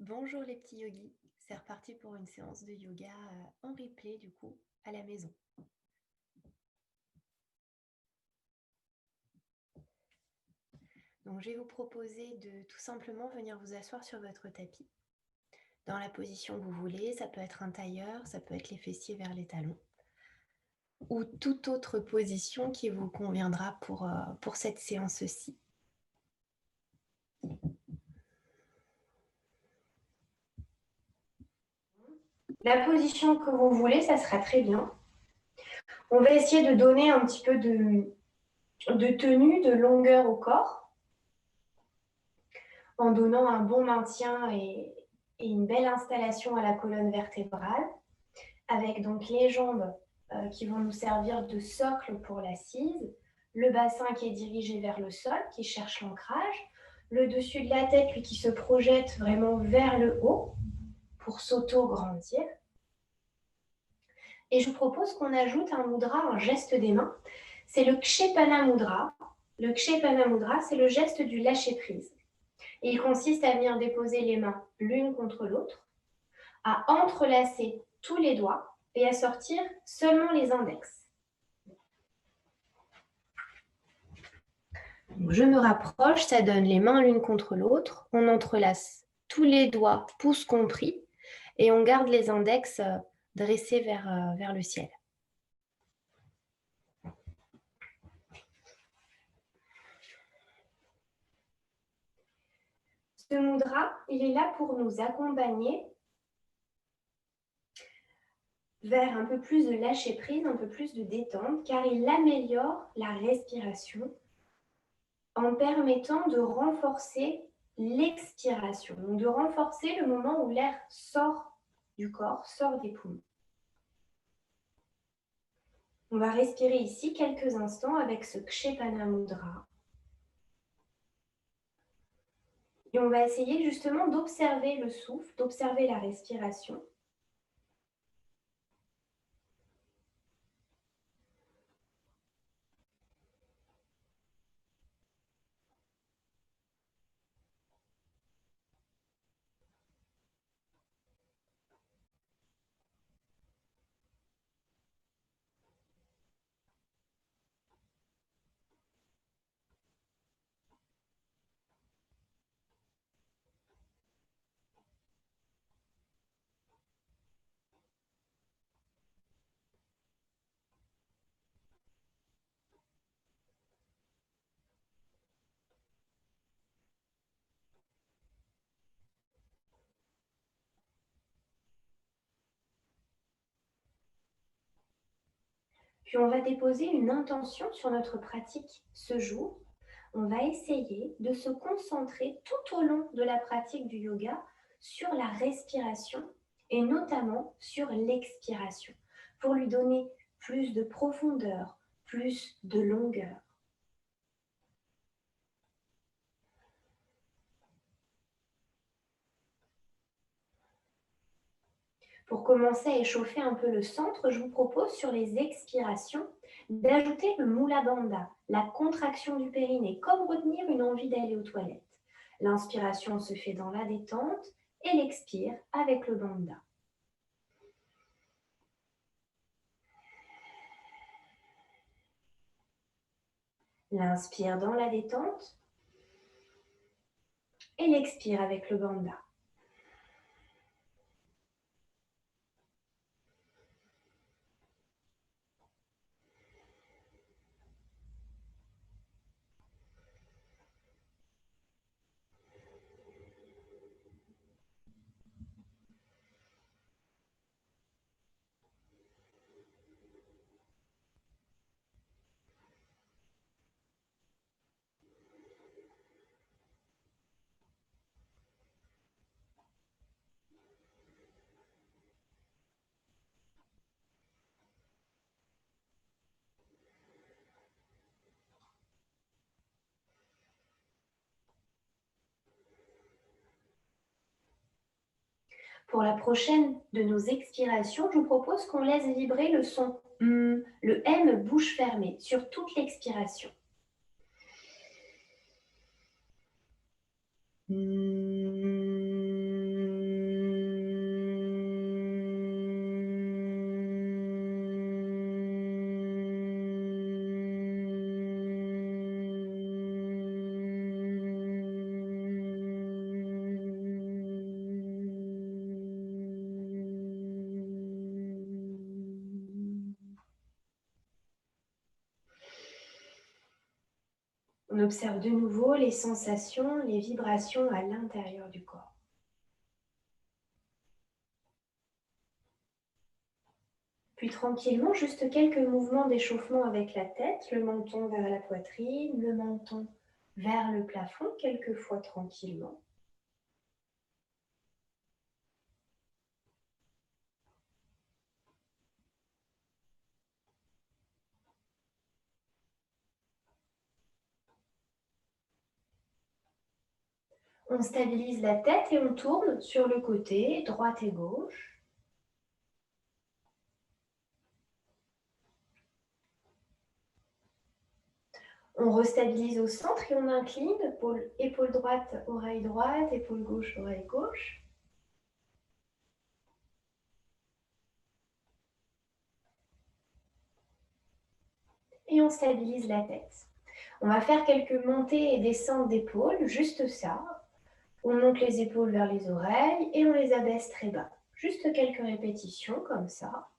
Bonjour les petits yogis, c'est reparti pour une séance de yoga en replay du coup à la maison. Donc je vais vous proposer de tout simplement venir vous asseoir sur votre tapis dans la position que vous voulez. Ça peut être un tailleur, ça peut être les fessiers vers les talons ou toute autre position qui vous conviendra pour cette séance-ci. La position que vous voulez, ça sera très bien. On va essayer de donner un petit peu de tenue, de longueur au corps, en donnant un bon maintien et une belle installation à la colonne vertébrale, avec donc les jambes qui vont nous servir de socle pour l'assise, le bassin qui est dirigé vers le sol, qui cherche l'ancrage, le dessus de la tête, lui, qui se projette vraiment vers le haut pour s'auto-grandir. Et je vous propose qu'on ajoute un mudra, un geste des mains. C'est le Kshepana Mudra. Le Kshepana Mudra, c'est le geste du lâcher-prise. Et il consiste à venir déposer les mains l'une contre l'autre, à entrelacer tous les doigts et à sortir seulement les index. Donc, je me rapproche, ça donne les mains l'une contre l'autre. On entrelace tous les doigts, pouces compris, et on garde les index dressés vers le ciel. Ce mudra, il est là pour nous accompagner vers un peu plus de lâcher prise, un peu plus de détente, car il améliore la respiration en permettant de renforcer l'expiration, donc de renforcer le moment où l'air sort du corps, sort des poumons. On va respirer ici quelques instants avec ce Kshepana Mudra. Et on va essayer justement d'observer le souffle, d'observer la respiration. Puis on va déposer une intention sur notre pratique ce jour. On va essayer de se concentrer tout au long de la pratique du yoga sur la respiration et notamment sur l'expiration pour lui donner plus de profondeur, plus de longueur. Pour commencer à échauffer un peu le centre, je vous propose sur les expirations d'ajouter le Mula Bandha, la contraction du périnée, comme retenir une envie d'aller aux toilettes. L'inspiration se fait dans la détente et l'expire avec le Bandha. L'inspire dans la détente et l'expire avec le Bandha. Pour la prochaine de nos expirations, je vous propose qu'on laisse vibrer le son le M bouche fermée sur toute l'expiration. On observe de nouveau les sensations, les vibrations à l'intérieur du corps. Puis tranquillement, juste quelques mouvements d'échauffement avec la tête, le menton vers la poitrine, le menton vers le plafond, quelquefois tranquillement. On stabilise la tête et on tourne sur le côté, droite et gauche. On restabilise au centre et on incline, épaule droite, oreille droite, épaule gauche, oreille gauche. Et on stabilise la tête. On va faire quelques montées et descentes d'épaules, juste ça. On monte les épaules vers les oreilles et on les abaisse très bas. Juste quelques répétitions comme ça,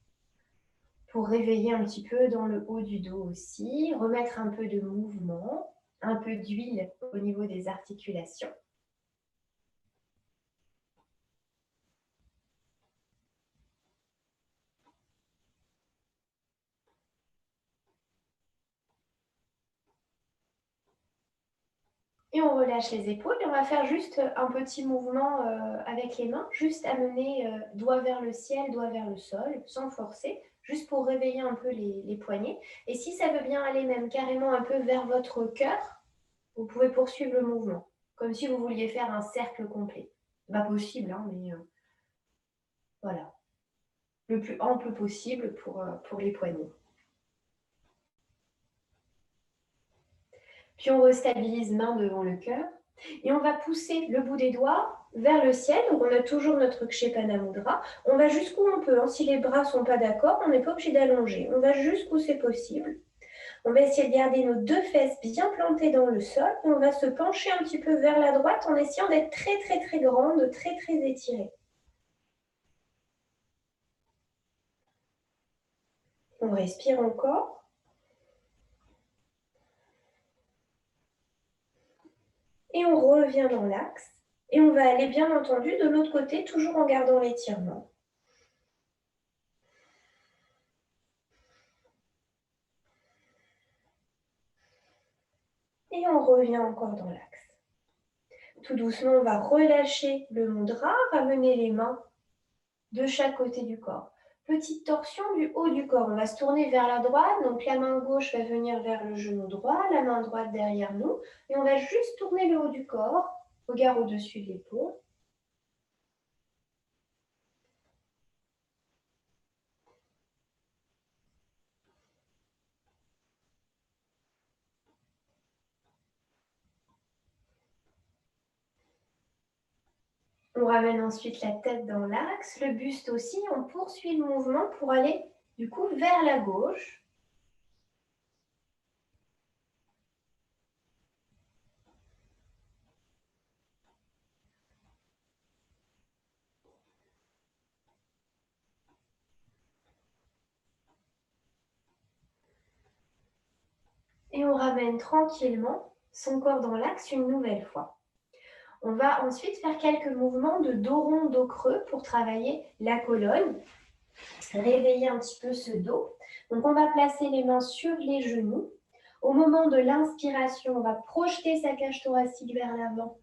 pour réveiller un petit peu dans le haut du dos aussi, remettre un peu de mouvement, un peu d'huile au niveau des articulations. Et on relâche les épaules et on va faire juste un petit mouvement avec les mains, juste amener doigt vers le ciel, doigt vers le sol, sans forcer, juste pour réveiller un peu les poignets. Et si ça veut bien aller même carrément un peu vers votre cœur, vous pouvez poursuivre le mouvement, comme si vous vouliez faire un cercle complet. Pas possible, hein, mais voilà. Le plus ample possible pour les poignets. Puis on restabilise main devant le cœur. Et on va pousser le bout des doigts vers le ciel. Donc on a toujours notre Kshepana Mudra. On va jusqu'où on peut. Hein. Si les bras ne sont pas d'accord, on n'est pas obligé d'allonger. On va jusqu'où c'est possible. On va essayer de garder nos deux fesses bien plantées dans le sol. Et on va se pencher un petit peu vers la droite en essayant d'être très très très grande, très très étirée. On respire encore. Et on revient dans l'axe. Et on va aller bien entendu de l'autre côté, toujours en gardant l'étirement. Et on revient encore dans l'axe. Tout doucement, on va relâcher le mudra, ramener les mains de chaque côté du corps. Petite torsion du haut du corps. On va se tourner vers la droite. Donc la main gauche va venir vers le genou droit, la main droite derrière nous. Et on va juste tourner le haut du corps, regard au-dessus de l'épaule. On ramène ensuite la tête dans l'axe, le buste aussi. On poursuit le mouvement pour aller du coup vers la gauche. Et on ramène tranquillement son corps dans l'axe une nouvelle fois. On va ensuite faire quelques mouvements de dos rond, dos creux pour travailler la colonne, réveiller un petit peu ce dos. Donc on va placer les mains sur les genoux. Au moment de l'inspiration, on va projeter sa cage thoracique vers l'avant,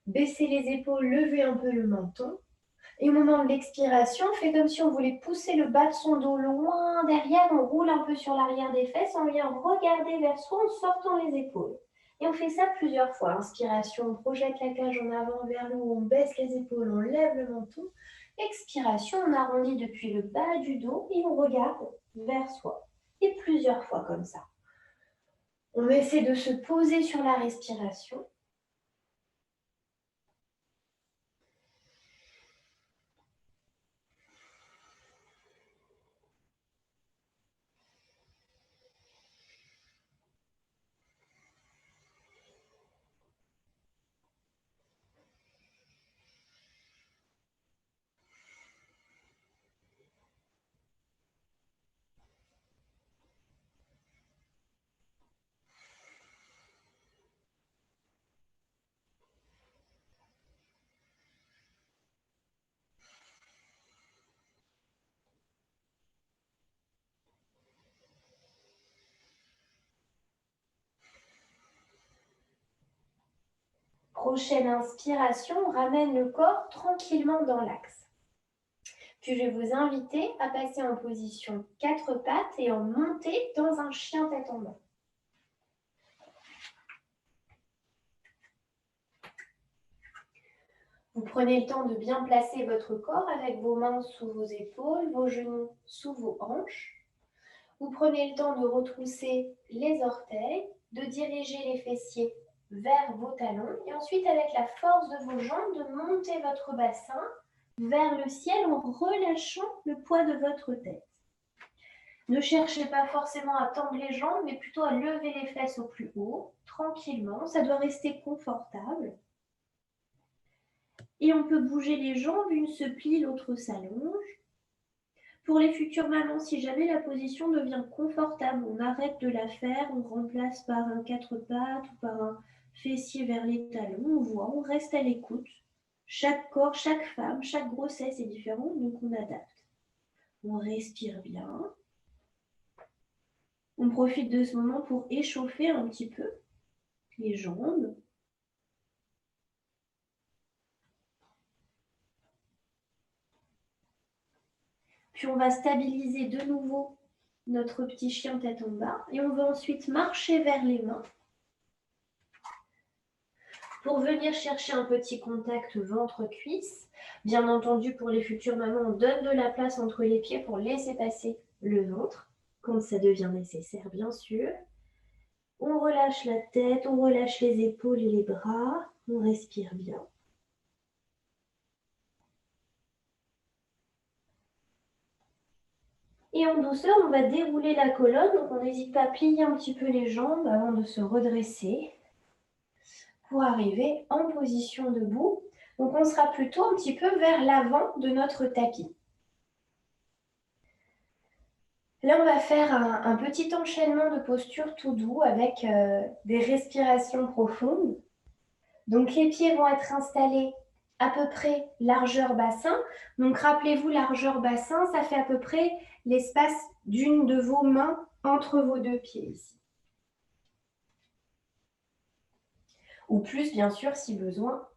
baisser les épaules, lever un peu le menton. Et au moment de l'expiration, on fait comme si on voulait pousser le bas de son dos loin derrière. On roule un peu sur l'arrière des fesses. On vient regarder vers soi en sortant les épaules. Et on fait ça plusieurs fois. Inspiration, on projette la cage en avant vers le haut. On baisse les épaules, on lève le menton. Expiration, on arrondit depuis le bas du dos et on regarde vers soi. Et plusieurs fois comme ça. On essaie de se poser sur la respiration. Prochaine inspiration, on ramène le corps tranquillement dans l'axe. Puis je vais vous inviter à passer en position 4 pattes et en monter dans un chien tête en bas. Vous prenez le temps de bien placer votre corps avec vos mains sous vos épaules, vos genoux sous vos hanches. Vous prenez le temps de retrousser les orteils, de diriger les fessiers vers vos talons et ensuite avec la force de vos jambes de monter votre bassin vers le ciel en relâchant le poids de votre tête. Ne cherchez pas forcément à tendre les jambes mais plutôt à lever les fesses au plus haut, tranquillement, ça doit rester confortable. Et on peut bouger les jambes, une se plie, l'autre s'allonge. Pour les futures mamans, si jamais la position devient confortable, on arrête de la faire, on remplace par un 4 pattes ou par un fessier vers les talons, on voit, on reste à l'écoute. Chaque corps, chaque femme, chaque grossesse est différente, donc on adapte. On respire bien. On profite de ce moment pour échauffer un petit peu les jambes. Puis on va stabiliser de nouveau notre petit chien tête en bas et on va ensuite marcher vers les mains pour venir chercher un petit contact ventre-cuisse. Bien entendu, pour les futures mamans, on donne de la place entre les pieds pour laisser passer le ventre quand ça devient nécessaire, bien sûr. On relâche la tête, on relâche les épaules et les bras, on respire bien. Et en douceur, on va dérouler la colonne, donc on n'hésite pas à plier un petit peu les jambes avant de se redresser pour arriver en position debout. Donc on sera plutôt un petit peu vers l'avant de notre tapis. Là, on va faire un petit enchaînement de postures tout doux avec des respirations profondes. Donc les pieds vont être installés à peu près largeur bassin. Donc rappelez-vous, largeur bassin, ça fait à peu près l'espace d'une de vos mains entre vos deux pieds ici. Ou plus, bien sûr, si besoin,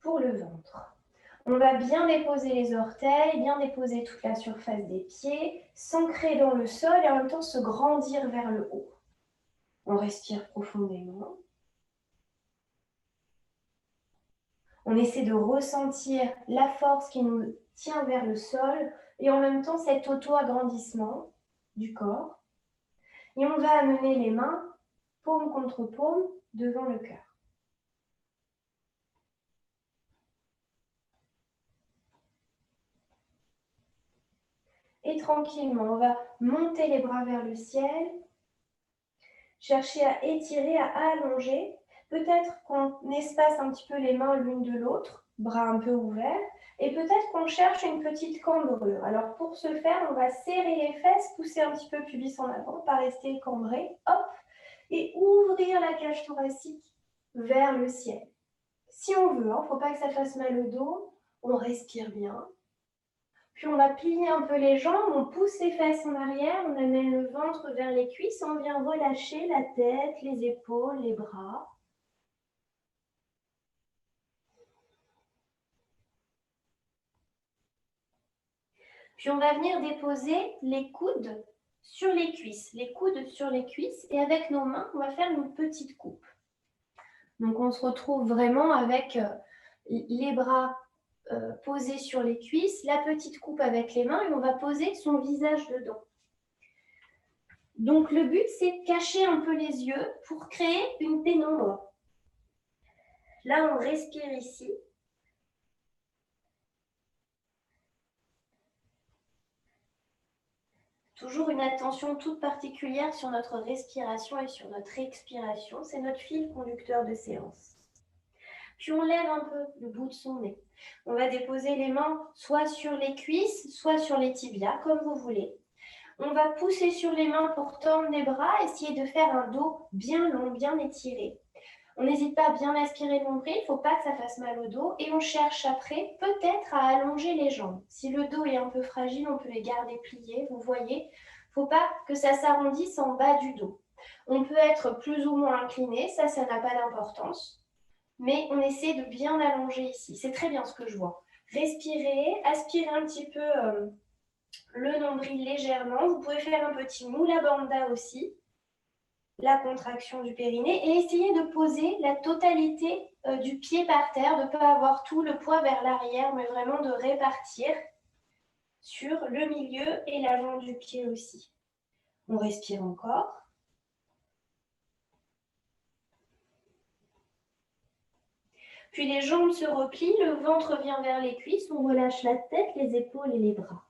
pour le ventre. On va bien déposer les orteils, bien déposer toute la surface des pieds, s'ancrer dans le sol et en même temps se grandir vers le haut. On respire profondément. On essaie de ressentir la force qui nous tient vers le sol et en même temps cet auto-agrandissement du corps. Et on va amener les mains, paume contre paume, devant le cœur. Et tranquillement, on va monter les bras vers le ciel, chercher à étirer, à allonger. Peut-être qu'on espace un petit peu les mains l'une de l'autre, bras un peu ouverts, et peut-être qu'on cherche une petite cambrure. Alors pour ce faire, on va serrer les fesses, pousser un petit peu le pubis en avant, pas rester cambré, hop, et ouvrir la cage thoracique vers le ciel. Si on veut, il ne faut pas que ça fasse mal au dos, on respire bien. Puis on va plier un peu les jambes, on pousse les fesses en arrière, on amène le ventre vers les cuisses, on vient relâcher la tête, les épaules, les bras. Puis on va venir déposer les coudes sur les cuisses, et avec nos mains, on va faire une petite coupe. Donc on se retrouve vraiment avec les bras posés sur les cuisses, la petite coupe avec les mains et on va poser son visage dedans. Donc le but, c'est de cacher un peu les yeux pour créer une pénombre. Là, on respire ici. Toujours une attention toute particulière sur notre respiration et sur notre expiration. C'est notre fil conducteur de séance. Puis on lève un peu le bout de son nez. On va déposer les mains soit sur les cuisses, soit sur les tibias, comme vous voulez. On va pousser sur les mains pour tendre les bras, essayer de faire un dos bien long, bien étiré. On n'hésite pas à bien aspirer le nombril, il ne faut pas que ça fasse mal au dos. Et on cherche après peut-être à allonger les jambes. Si le dos est un peu fragile, on peut les garder pliés. Vous voyez, il ne faut pas que ça s'arrondisse en bas du dos. On peut être plus ou moins incliné, ça n'a pas d'importance. mais on essaie de bien allonger ici. C'est très bien ce que je vois. Respirez, aspirez un petit peu le nombril légèrement. Vous pouvez faire un petit moula bandha aussi, la contraction du périnée, et essayez de poser la totalité du pied par terre, de ne pas avoir tout le poids vers l'arrière, mais vraiment de répartir sur le milieu et l'avant du pied aussi. On respire encore. Puis les jambes se replient, le ventre vient vers les cuisses, on relâche la tête, les épaules et les bras.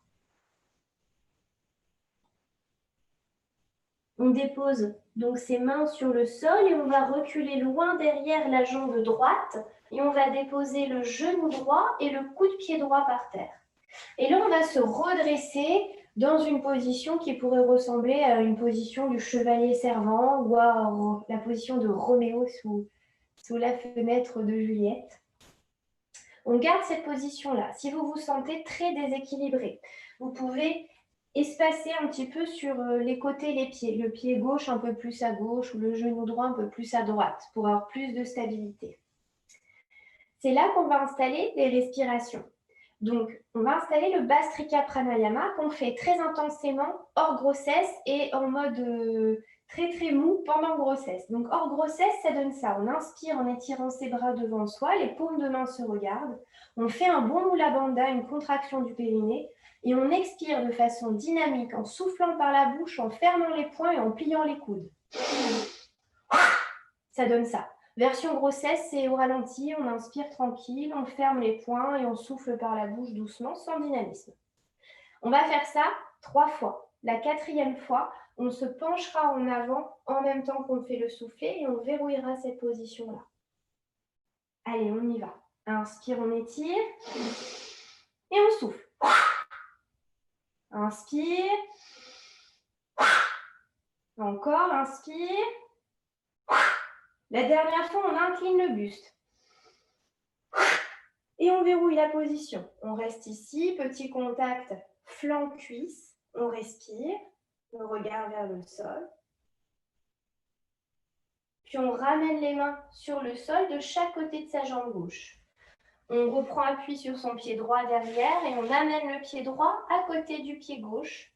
On dépose donc ses mains sur le sol et on va reculer loin derrière la jambe droite et on va déposer le genou droit et le coup de pied droit par terre. Et là, on va se redresser dans une position qui pourrait ressembler à une position du chevalier servant ou à la position de Roméo sous la fenêtre de Juliette. On garde cette position-là. Si vous vous sentez très déséquilibré, vous pouvez espacer un petit peu sur les côtés les pieds. Le pied gauche un peu plus à gauche ou le genou droit un peu plus à droite pour avoir plus de stabilité. C'est là qu'on va installer les respirations. Donc, on va installer le Bhastrika Pranayama qu'on fait très intensément hors grossesse et en mode très très mou pendant grossesse. Donc, hors grossesse, ça donne ça. On inspire en étirant ses bras devant soi, les paumes de main se regardent. On fait un bon Mula Bandha, une contraction du périnée. Et on expire de façon dynamique en soufflant par la bouche, en fermant les poings et en pliant les coudes. Ça donne ça. Version grossesse, c'est au ralenti, on inspire tranquille, on ferme les poings et on souffle par la bouche doucement, sans dynamisme. On va faire ça 3 fois. La 4e fois, on se penchera en avant en même temps qu'on fait le soufflet et on verrouillera cette position-là. Allez, on y va. Inspire, on étire et on souffle. Inspire. Encore, inspire. La dernière fois, on incline le buste. Et on verrouille la position. On reste ici, petit contact flanc-cuisse. On respire, on regarde vers le sol. Puis on ramène les mains sur le sol de chaque côté de sa jambe gauche. On reprend appui sur son pied droit derrière et on amène le pied droit à côté du pied gauche.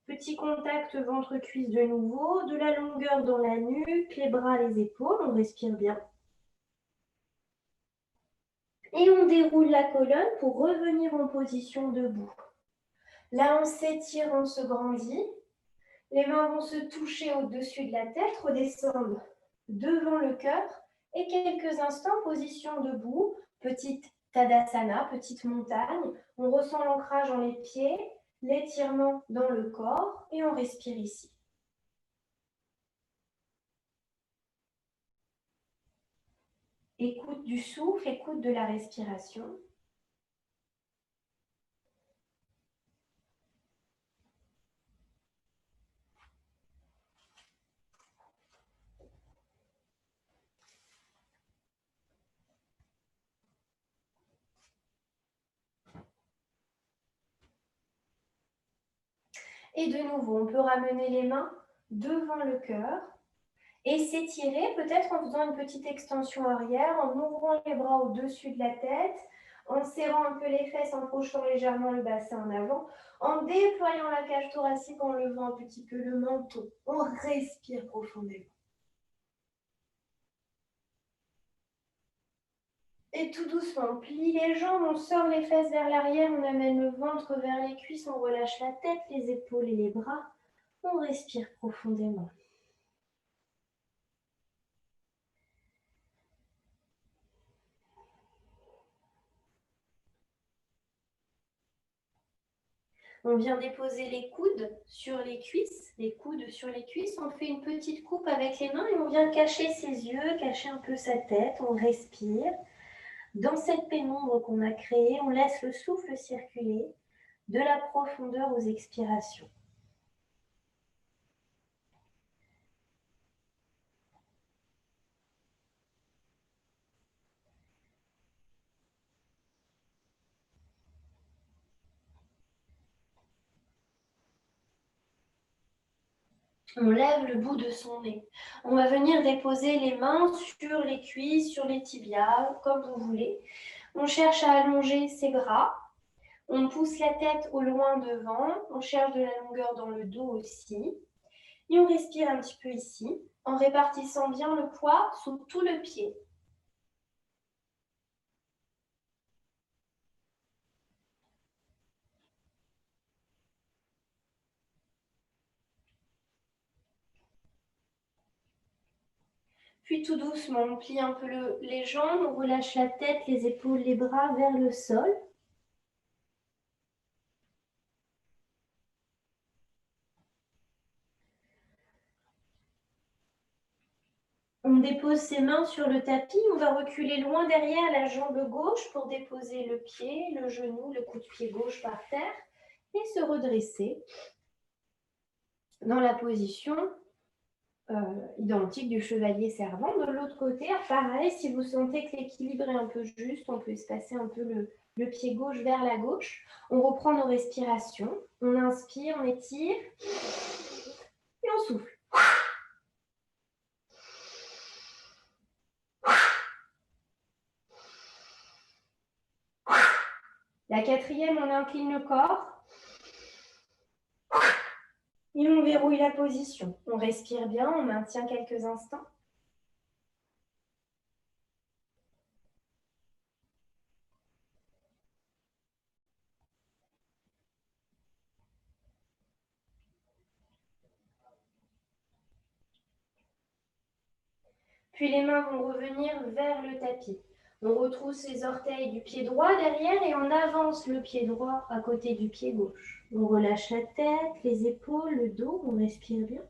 Petit contact ventre-cuisse de nouveau, de la longueur dans la nuque, les bras, les épaules, on respire bien. Et on déroule la colonne pour revenir en position debout. Là, on s'étire, on se grandit. Les mains vont se toucher au-dessus de la tête, redescendre devant le cœur. Et quelques instants, position debout, petite Tadasana, petite montagne. On ressent l'ancrage dans les pieds, l'étirement dans le corps et on respire ici. Écoute du souffle, écoute de la respiration. Et de nouveau, on peut ramener les mains devant le cœur et s'étirer, peut-être en faisant une petite extension arrière, en ouvrant les bras au-dessus de la tête, en serrant un peu les fesses, en projetant légèrement le bassin en avant, en déployant la cage thoracique, en levant un petit peu le menton. On respire profondément. Et tout doucement, on plie les jambes, on sort les fesses vers l'arrière, on amène le ventre vers les cuisses, on relâche la tête, les épaules et les bras. On respire profondément. On vient déposer les coudes sur les cuisses, les coudes sur les cuisses. On fait une petite coupe avec les mains et on vient cacher ses yeux, cacher un peu sa tête. On respire. Dans cette pénombre qu'on a créée, on laisse le souffle circuler de la profondeur aux expirations. On lève le bout de son nez. On va venir déposer les mains sur les cuisses, sur les tibias, comme vous voulez. On cherche à allonger ses bras. On pousse la tête au loin devant. On cherche de la longueur dans le dos aussi. Et on respire un petit peu ici, en répartissant bien le poids sous tout le pied. Puis tout doucement, on plie un peu les jambes, on relâche la tête, les épaules, les bras vers le sol. On dépose ses mains sur le tapis, on va reculer loin derrière la jambe gauche pour déposer le pied, le genou, le coup de pied gauche par terre et se redresser dans la position identique du chevalier servant. De l'autre côté, pareil, si vous sentez que l'équilibre est un peu juste, on peut espacer un peu le pied gauche vers la gauche. On reprend nos respirations. On inspire, on étire et on souffle. La quatrième, on incline le corps et on verrouille la position. On respire bien, on maintient quelques instants. Puis les mains vont revenir vers le tapis. On retrousse les orteils du pied droit derrière et on avance le pied droit à côté du pied gauche. On relâche la tête, les épaules, le dos, on respire bien.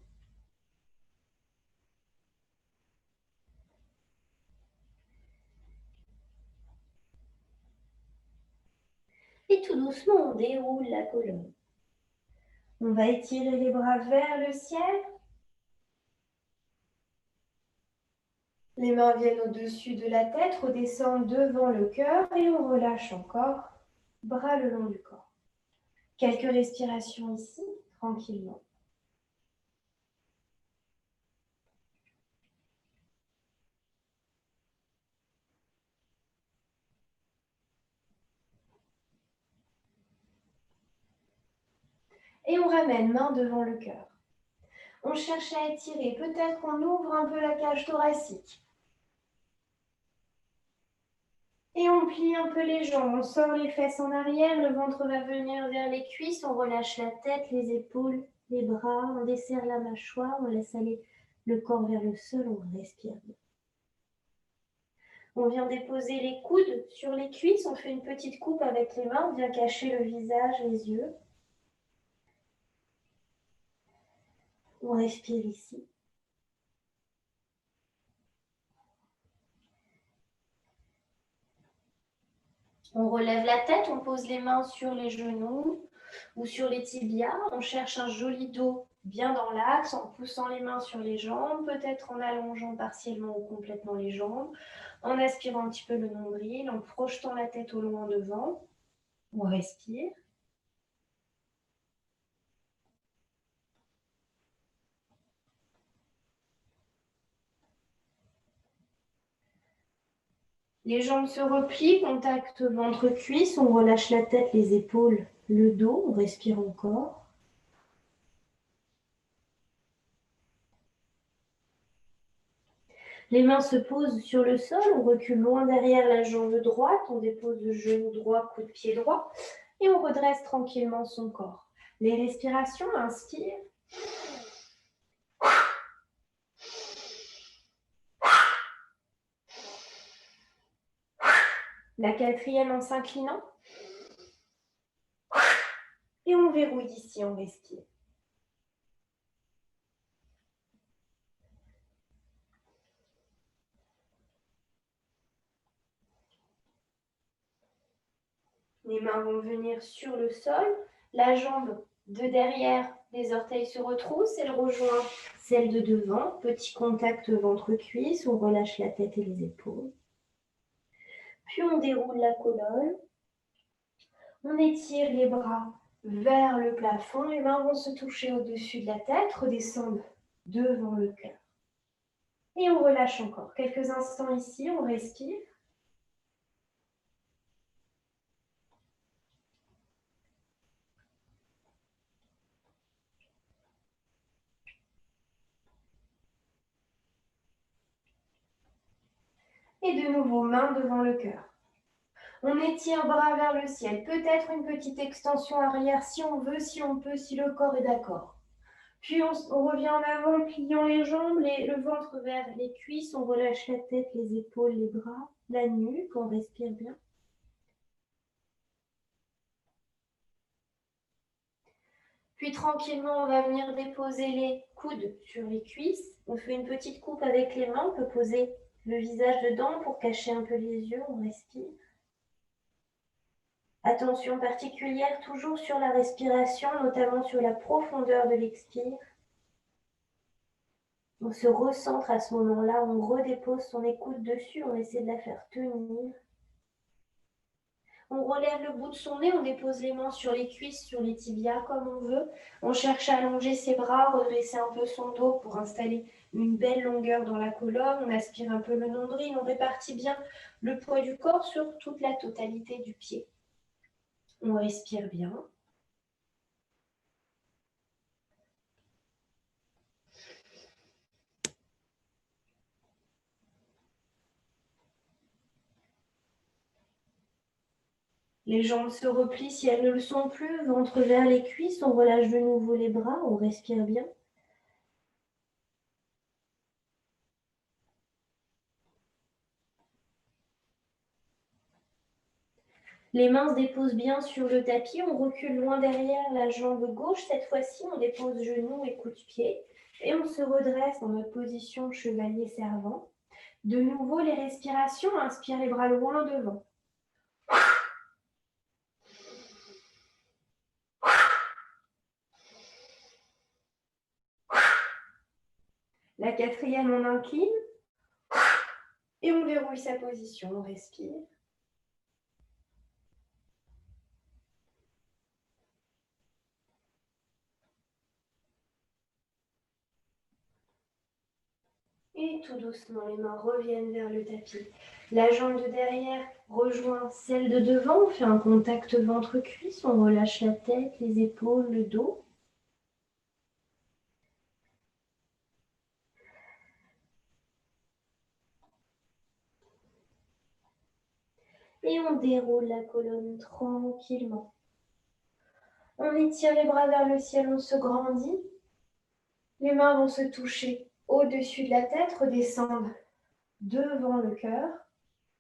Et tout doucement, on déroule la colonne. On va étirer les bras vers le ciel. Les mains viennent au-dessus de la tête, redescendent devant le cœur et on relâche encore, bras le long du corps. Quelques respirations ici, tranquillement. Et on ramène main devant le cœur. On cherche à étirer, peut-être qu'on ouvre un peu la cage thoracique. Et on plie un peu les jambes, on sort les fesses en arrière, le ventre va venir vers les cuisses, on relâche la tête, les épaules, les bras, on desserre la mâchoire, on laisse aller le corps vers le sol, on respire bien. On vient déposer les coudes sur les cuisses, on fait une petite coupe avec les mains, on vient cacher le visage, les yeux. On respire ici. On relève la tête, on pose les mains sur les genoux ou sur les tibias. On cherche un joli dos bien dans l'axe en poussant les mains sur les jambes, peut-être en allongeant partiellement ou complètement les jambes, en aspirant un petit peu le nombril, en projetant la tête au loin devant. On respire. Les jambes se replient, contact ventre-cuisse, on relâche la tête, les épaules, le dos, on respire encore. Les mains se posent sur le sol, on recule loin derrière la jambe droite, on dépose le genou droit, coup de pied droit, et on redresse tranquillement son corps. Les respirations, inspire. La quatrième en s'inclinant. Et on verrouille ici, on respire. Les mains vont venir sur le sol, la jambe de derrière, les orteils se retroussent, elle rejoint celle de devant, petit contact ventre-cuisse, on relâche la tête et les épaules. Puis on déroule la colonne, on étire les bras vers le plafond, les mains vont se toucher au-dessus de la tête, redescendre devant le cœur. Et on relâche encore. Quelques instants ici, on respire. Et de nouveau, main devant le cœur. On étire bras vers le ciel. Peut-être une petite extension arrière si on veut, si on peut, si le corps est d'accord. Puis on revient en avant, pliant les jambes, le ventre vers les cuisses. On relâche la tête, les épaules, les bras, la nuque. On respire bien. Puis tranquillement, on va venir déposer les coudes sur les cuisses. On fait une petite coupe avec les mains. On peut poser le visage dedans pour cacher un peu les yeux. On respire. Attention particulière toujours sur la respiration, notamment sur la profondeur de l'expire. On se recentre à ce moment-là, on redépose son écoute dessus, on essaie de la faire tenir. On relève le bout de son nez, on dépose les mains sur les cuisses, sur les tibias comme on veut. On cherche à allonger ses bras, redresser un peu son dos pour installer une belle longueur dans la colonne. On aspire un peu le nombril, on répartit bien le poids du corps sur toute la totalité du pied. On respire bien. Les jambes se replient si elles ne le sont plus, ventre vers les cuisses, on relâche de nouveau les bras, on respire bien. Les mains se déposent bien sur le tapis, on recule loin derrière la jambe gauche. Cette fois-ci, on dépose genoux et coude-pied et on se redresse dans notre position chevalier servant. De nouveau, les respirations, inspire les bras loin devant. La quatrième, on incline et on verrouille sa position, on respire. Et tout doucement, les mains reviennent vers le tapis. La jambe de derrière rejoint celle de devant. On fait un contact ventre-cuisse. On relâche la tête, les épaules, le dos. Et on déroule la colonne tranquillement. On étire les bras vers le ciel, on se grandit. Les mains vont se toucher au-dessus de la tête, redescendre devant le cœur.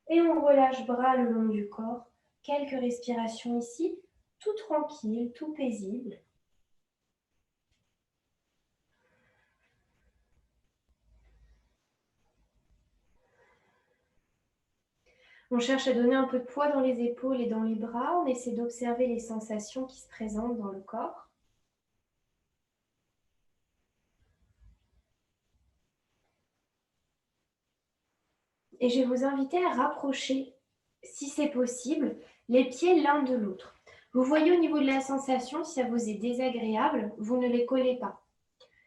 Et on relâche bras le long du corps. Quelques respirations ici, tout tranquille, tout paisible. On cherche à donner un peu de poids dans les épaules et dans les bras. On essaie d'observer les sensations qui se présentent dans le corps. Et je vais vous inviter à rapprocher, si c'est possible, les pieds l'un de l'autre. Vous voyez au niveau de la sensation, si ça vous est désagréable, vous ne les collez pas.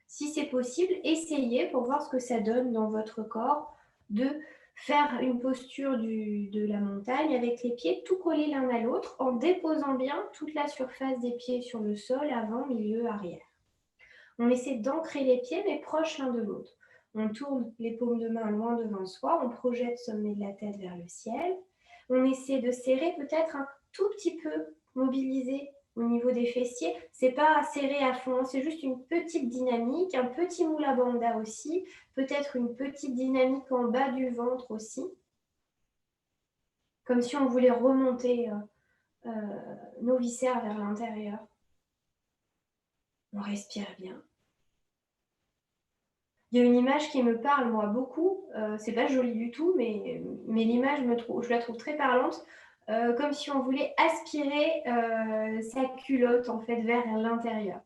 Si c'est possible, essayez pour voir ce que ça donne dans votre corps de faire une posture de la montagne avec les pieds tout collés l'un à l'autre en déposant bien toute la surface des pieds sur le sol, avant, milieu, arrière. On essaie d'ancrer les pieds mais proches l'un de l'autre. On tourne les paumes de main loin devant soi, on projette le sommet de la tête vers le ciel. On essaie de serrer peut-être un tout petit peu, mobiliser au niveau des fessiers. C'est pas serré à fond, c'est juste une petite dynamique, un petit mula bandha aussi, peut-être une petite dynamique en bas du ventre aussi, comme si on voulait remonter nos viscères vers l'intérieur. On respire bien. Il y a une image qui me parle, moi, beaucoup. C'est pas joli du tout, mais l'image, je la trouve très parlante. Comme si on voulait aspirer sa culotte, en fait, vers l'intérieur.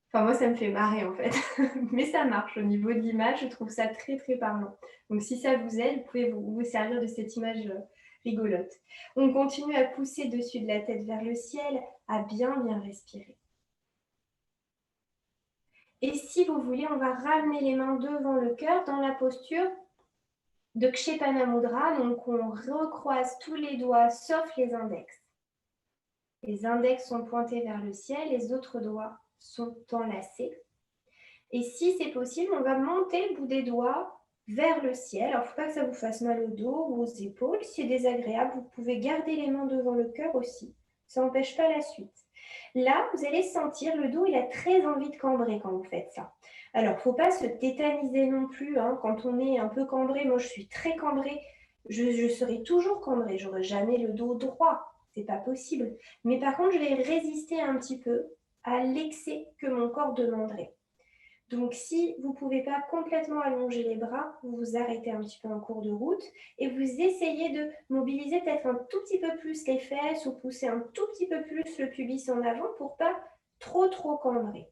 Enfin, moi, ça me fait marrer, en fait. Mais ça marche au niveau de l'image. Je trouve ça très, très parlant. Donc, si ça vous aide, vous pouvez vous servir de cette image rigolote. On continue à pousser dessus de la tête vers le ciel, à bien, bien respirer. Et si vous voulez, on va ramener les mains devant le cœur dans la posture de Kshepana Mudra. Donc, on recroise tous les doigts sauf les index. Les index sont pointés vers le ciel, les autres doigts sont enlacés. Et si c'est possible, on va monter le bout des doigts vers le ciel. Alors, il ne faut pas que ça vous fasse mal au dos ou aux épaules. Si c'est désagréable, vous pouvez garder les mains devant le cœur aussi. Ça n'empêche pas la suite. Là, vous allez sentir, le dos, il a très envie de cambrer quand vous faites ça. Alors, il ne faut pas se tétaniser non plus. Quand on est un peu cambré, moi je suis très cambrée, je serai toujours cambrée. Je n'aurai jamais le dos droit. C'est pas possible. Mais par contre, je vais résister un petit peu à l'excès que mon corps demanderait. Donc, si vous ne pouvez pas complètement allonger les bras, vous vous arrêtez un petit peu en cours de route et vous essayez de mobiliser peut-être un tout petit peu plus les fesses ou pousser un tout petit peu plus le pubis en avant pour pas trop cambrer.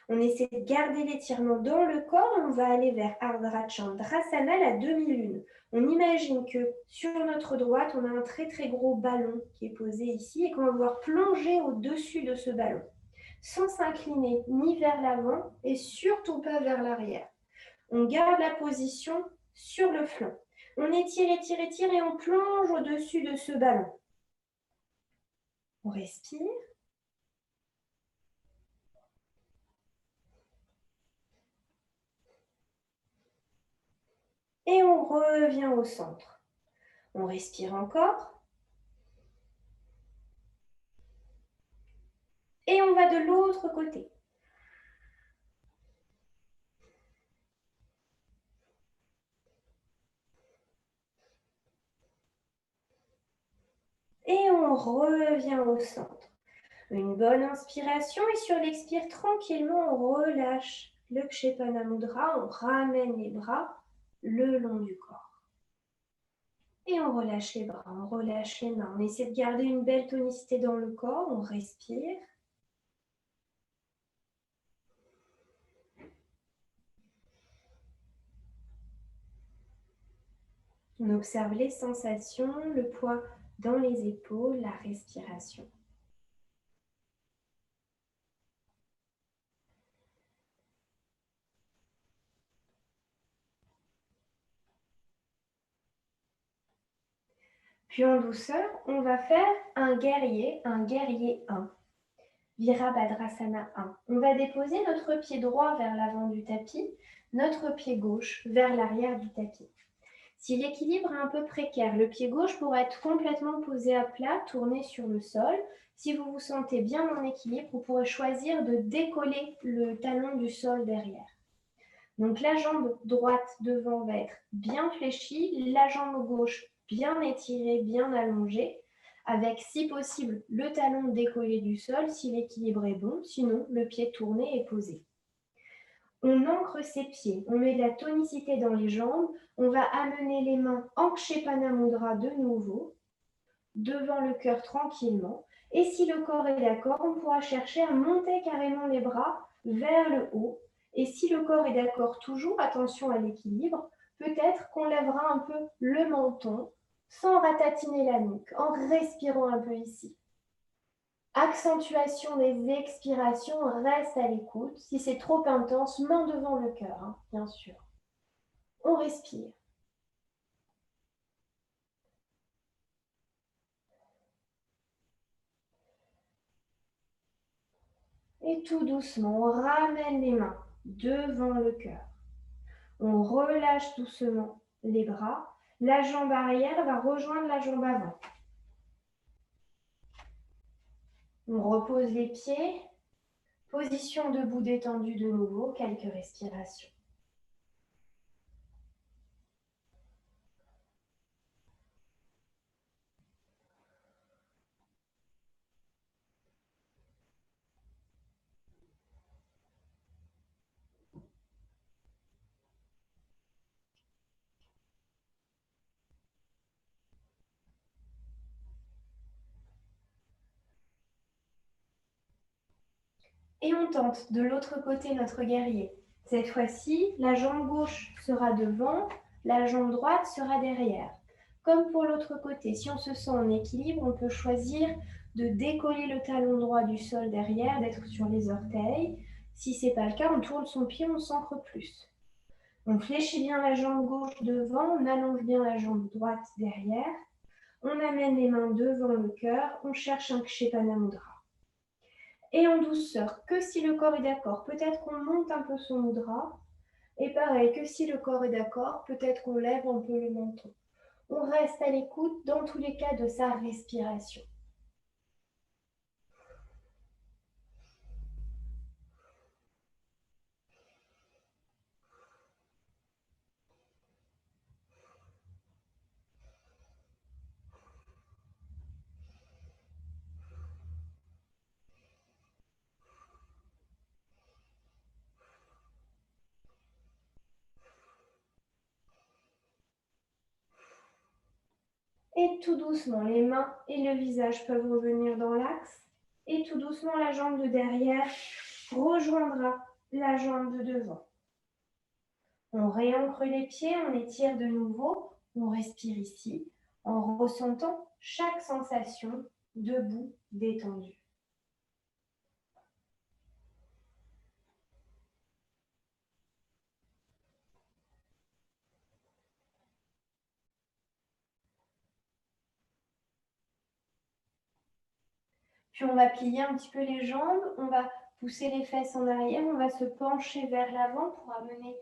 On essaie de garder l'étirement dans le corps. On va aller vers Ardha Chandrasana, la demi-lune. On imagine que sur notre droite, on a un très gros ballon qui est posé ici et qu'on va pouvoir plonger au-dessus de ce ballon, sans s'incliner ni vers l'avant et surtout pas vers l'arrière. On garde la position sur le flanc. On étire et on plonge au-dessus de ce ballon. On respire. Et on revient au centre. On respire encore. Et on va de l'autre côté. Et on revient au centre. Une bonne inspiration et sur l'expire, tranquillement, on relâche le Kshepana Mudra. On ramène les bras le long du corps. Et on relâche les bras, on relâche les mains. On essaie de garder une belle tonicité dans le corps. On respire. On observe les sensations, le poids dans les épaules, la respiration. Puis en douceur, on va faire un guerrier 1. Virabhadrasana 1. On va déposer notre pied droit vers l'avant du tapis, notre pied gauche vers l'arrière du tapis. Si l'équilibre est un peu précaire, le pied gauche pourra être complètement posé à plat, tourné sur le sol. Si vous vous sentez bien en équilibre, vous pourrez choisir de décoller le talon du sol derrière. Donc la jambe droite devant va être bien fléchie, la jambe gauche bien étirée, bien allongée, avec si possible le talon décollé du sol si l'équilibre est bon, sinon le pied tourné et posé. On ancre ses pieds, on met de la tonicité dans les jambes, on va amener les mains en Kshepana Mudra de nouveau, devant le cœur tranquillement. Et si le corps est d'accord, on pourra chercher à monter carrément les bras vers le haut. Et si le corps est d'accord toujours, attention à l'équilibre, peut-être qu'on lèvera un peu le menton sans ratatiner la nuque, en respirant un peu ici. Accentuation des expirations, reste à l'écoute. Si c'est trop intense, main devant le cœur, bien sûr. On respire. Et tout doucement, on ramène les mains devant le cœur. On relâche doucement les bras. La jambe arrière va rejoindre la jambe avant. On repose les pieds. Position debout détendue de nouveau, quelques respirations. Et on tente de l'autre côté notre guerrier. Cette fois-ci, la jambe gauche sera devant, la jambe droite sera derrière. Comme pour l'autre côté, si on se sent en équilibre, on peut choisir de décoller le talon droit du sol derrière, d'être sur les orteils. Si ce n'est pas le cas, on tourne son pied, on s'ancre plus. On fléchit bien la jambe gauche devant, on allonge bien la jambe droite derrière. On amène les mains devant le cœur, on cherche un Kshepana Mudra. Et en douceur, que si le corps est d'accord, peut-être qu'on monte un peu son mudra. Et pareil, que si le corps est d'accord, peut-être qu'on lève un peu le menton. On reste à l'écoute dans tous les cas de sa respiration. Et tout doucement, les mains et le visage peuvent revenir dans l'axe. Et tout doucement, la jambe de derrière rejoindra la jambe de devant. On réancre les pieds, on étire de nouveau, on respire ici en ressentant chaque sensation debout, détendue. Puis on va plier un petit peu les jambes, on va pousser les fesses en arrière, on va se pencher vers l'avant pour amener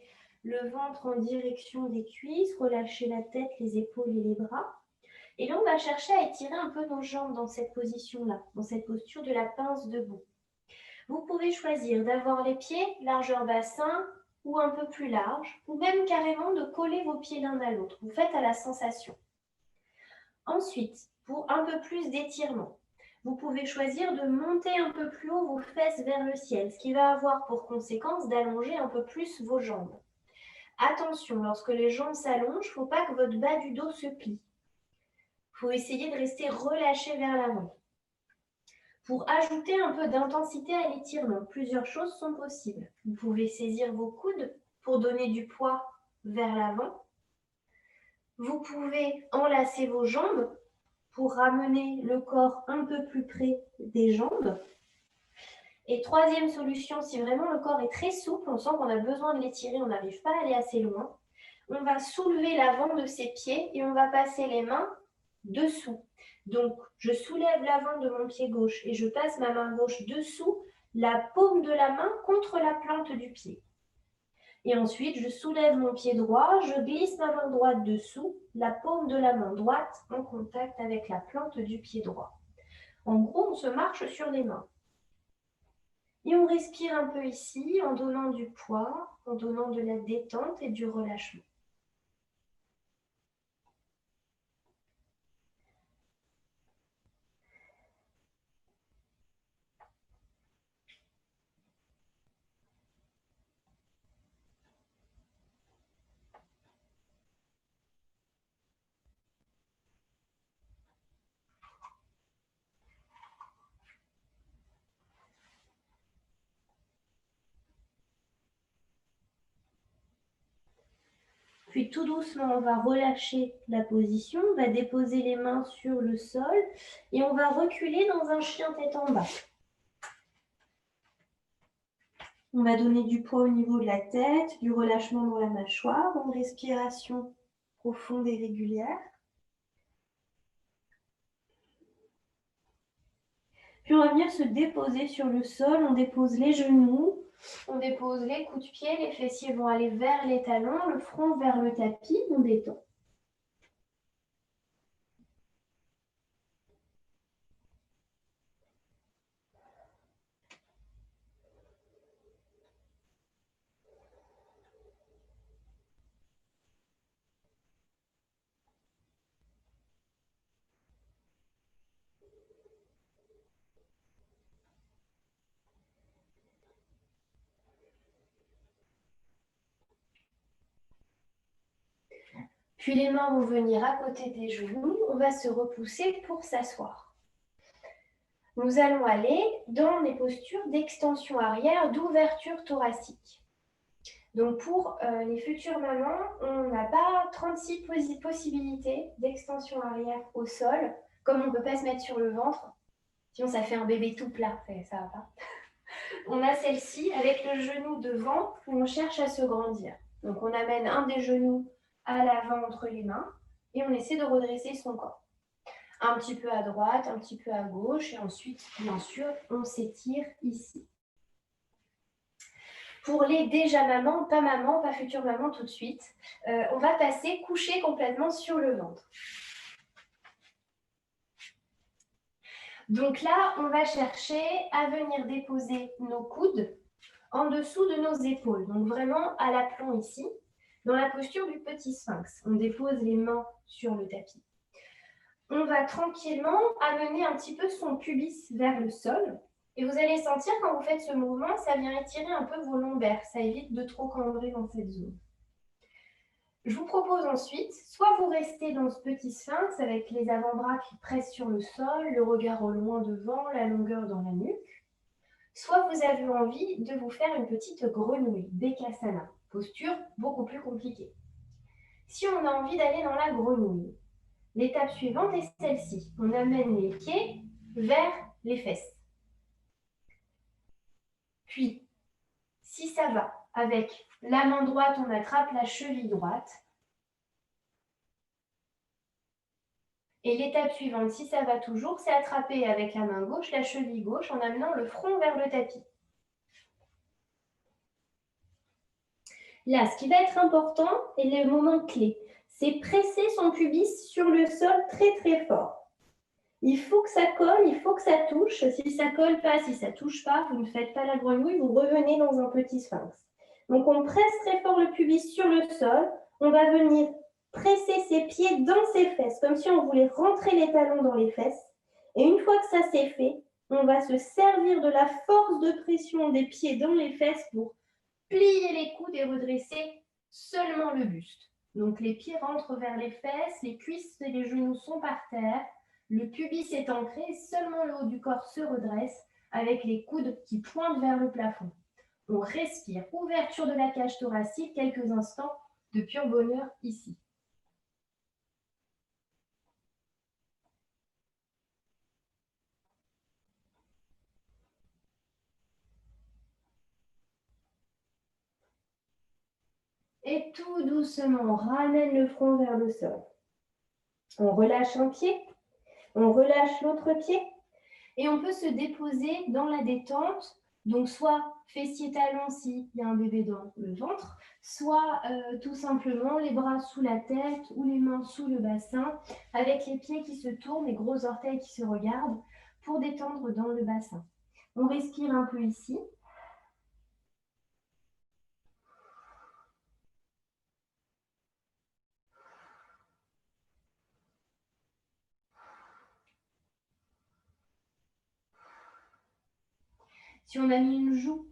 le ventre en direction des cuisses, relâcher la tête, les épaules et les bras. Et là, on va chercher à étirer un peu nos jambes dans cette position-là, dans cette posture de la pince debout. Vous pouvez choisir d'avoir les pieds largeur bassin ou un peu plus large, ou même carrément de coller vos pieds l'un à l'autre. Vous faites à la sensation. Ensuite, pour un peu plus d'étirement, vous pouvez choisir de monter un peu plus haut vos fesses vers le ciel, ce qui va avoir pour conséquence d'allonger un peu plus vos jambes. Attention, lorsque les jambes s'allongent, il ne faut pas que votre bas du dos se plie. Il faut essayer de rester relâché vers l'avant. Pour ajouter un peu d'intensité à l'étirement, plusieurs choses sont possibles. Vous pouvez saisir vos coudes pour donner du poids vers l'avant. Vous pouvez enlacer vos jambes pour ramener le corps un peu plus près des jambes. Et troisième solution, si vraiment le corps est très souple, on sent qu'on a besoin de l'étirer, on n'arrive pas à aller assez loin, on va soulever l'avant de ses pieds et on va passer les mains dessous. Donc, je soulève l'avant de mon pied gauche et je passe ma main gauche dessous la paume de la main contre la plante du pied. Et ensuite, je soulève mon pied droit, je glisse ma main droite dessous, la paume de la main droite en contact avec la plante du pied droit. En gros, on se marche sur les mains. Et on respire un peu ici en donnant du poids, en donnant de la détente et du relâchement. Puis tout doucement, on va relâcher la position, on va déposer les mains sur le sol et on va reculer dans un chien tête en bas. On va donner du poids au niveau de la tête, du relâchement dans la mâchoire, une respiration profonde et régulière. Puis on va venir se déposer sur le sol, on dépose les genoux, on dépose les coups de pied, les fessiers vont aller vers les talons, le front vers le tapis, on détend. Puis les mains vont venir à côté des genoux, on va se repousser pour s'asseoir. Nous allons aller dans les postures d'extension arrière, d'ouverture thoracique. Donc pour les futures mamans, on n'a pas 36 possibilités d'extension arrière au sol, comme on ne peut pas se mettre sur le ventre, sinon ça fait un bébé tout plat, ça va pas. on a celle-ci avec le genou devant où on cherche à se grandir. Donc, on amène un des genoux à l'avant entre les mains et on essaie de redresser son corps. Un petit peu à droite, un petit peu à gauche et ensuite, bien sûr, on s'étire ici. Pour les déjà mamans, pas future maman tout de suite, on va passer couché complètement sur le ventre. Donc là, on va chercher à venir déposer nos coudes en dessous de nos épaules. Donc vraiment à l'aplomb ici, dans la posture du petit sphinx. On dépose les mains sur le tapis. On va tranquillement amener un petit peu son pubis vers le sol. Et vous allez sentir quand vous faites ce mouvement, ça vient étirer un peu vos lombaires. Ça évite de trop cambrer dans cette zone. Je vous propose ensuite, soit vous restez dans ce petit sphinx avec les avant-bras qui pressent sur le sol, le regard au loin devant, la longueur dans la nuque, soit vous avez envie de vous faire une petite grenouille, Bekasana, posture beaucoup plus compliquée. Si on a envie d'aller dans la grenouille, l'étape suivante est celle-ci. On amène les pieds vers les fesses. Puis, si ça va, avec la main droite, on attrape la cheville droite. Et l'étape suivante, si ça va toujours, c'est attraper avec la main gauche la cheville gauche en amenant le front vers le tapis. Là, ce qui va être important et le moment clé, c'est presser son pubis sur le sol très très fort. Il faut que ça colle, il faut que ça touche. Si ça colle pas, si ça touche pas, vous ne faites pas la grenouille, vous revenez dans un petit sphinx. Donc on presse très fort le pubis sur le sol. On va venir presser ses pieds dans ses fesses, comme si on voulait rentrer les talons dans les fesses. Et une fois que ça c'est fait, on va se servir de la force de pression des pieds dans les fesses pour plier les coudes et redresser seulement le buste. Donc les pieds rentrent vers les fesses, les cuisses et les genoux sont par terre. Le pubis est ancré, seulement le haut du corps se redresse avec les coudes qui pointent vers le plafond. On respire, ouverture de la cage thoracique, quelques instants de pur bonheur ici. Et tout doucement, on ramène le front vers le sol. On relâche un pied, on relâche l'autre pied et on peut se déposer dans la détente. Donc, soit fessier-talon s'il y a un bébé dans le ventre, soit tout simplement les bras sous la tête ou les mains sous le bassin, avec les pieds qui se tournent, les gros orteils qui se regardent, pour détendre dans le bassin. On respire un peu ici. Si on a mis une joue,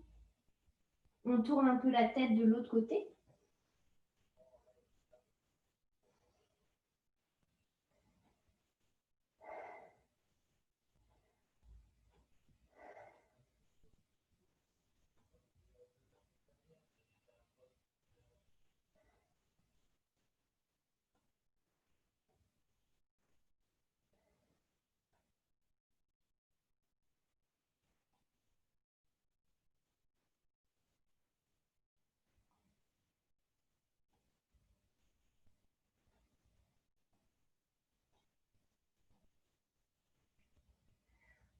on tourne un peu la tête de l'autre côté.